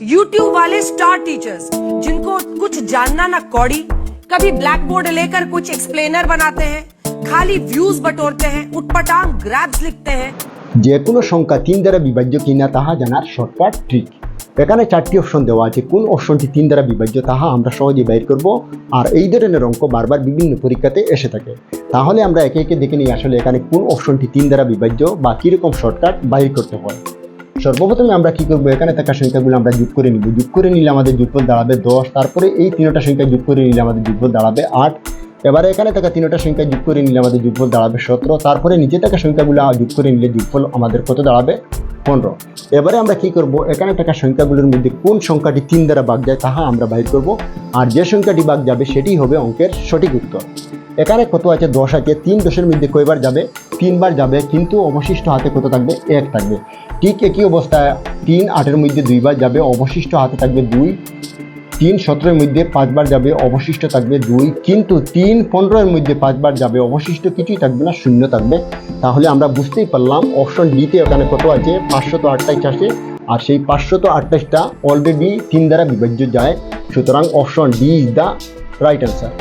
YouTube वाले star teachers जिनको कुछ जानना ना कौड़ी, कभी ब्लैक बोर्ड लेकर कुछ एक्सप्लेनर बनाते हैं, खाली व्यूज बटोरते हैं, उटपटांग ग्रैब्स लिखते हैं। যে কোনো সংখ্যা 3 দ্বারা বিভাজ্য কিনা তাহা জানার শর্টকাট ট্রিক। এখানে 4টি অপশন দেওয়া আছে, কোন অপশনটি 3 দ্বারা বিভাজ্য তাহা আমরা সহজে বের করব। আর এই ধরনের অঙ্ক বারবার বিভিন্ন পরীক্ষাতে এসে থাকে। তাহলে আমরা একে একে দেখে নিই আসলে এখানে কোন অপশনটি 3 দ্বারা বিভাজ্য বা কীরকম শর্টকাট বাইর করতে হয়। সর্বপ্রথমে আমরা কি করব, এখানে থাকা সংখ্যাগুলো আমরা যোগ করে নিব। যোগ করে নিলে আমাদের যোগফল দাঁড়াবে 10। তারপরে এই তিনটা সংখ্যা যোগ করে নিলে আমাদের যোগফল দাঁড়াবে 8। এবারে এখানে থাকা তিনটা সংখ্যা যোগ করে নিলে আমাদের যোগফল দাঁড়াবে 17। তারপরে নিচে থাকা সংখ্যাগুলো যোগ করে নিলে যোগফল আমাদের কত দাঁড়াবে 15। এবারে আমরা কি করব, এখানে থাকা সংখ্যাগুলোর মধ্যে কোন সংখ্যাটি 3 দ্বারা ভাগ যায় তাহা আমরা বাইর করব। আর যে সংখ্যাটি ভাগ যাবে সেটি হবে অঙ্কের সঠিক উত্তর। এখানে কত আছে, 10 আছে। 3 10-এর মধ্যে কয়বার যাবে, 3 বার যাবে, কিন্তু অবশিষ্ট হাতে কত থাকবে, 1 থাকবে। ঠিক একই অবস্থায় 3 8-এর মধ্যে 2 বার যাবে, অবশিষ্ট হাতে থাকবে 2। 3 17-এর মধ্যে 5 বার যাবে, অবশিষ্ট থাকবে 2। কিন্তু 3 15-এর মধ্যে 5 বার যাবে, অবশিষ্ট কিছুই থাকবে না, শূন্য থাকবে। তাহলে আমরা বুঝতেই পারলাম অপশন ডিতে এখানে কত আছে, 528 আছে। আর সেই 528টা অলরেডি 3 দ্বারা বিভাজ্য যায়। সুতরাং option D is the right answer.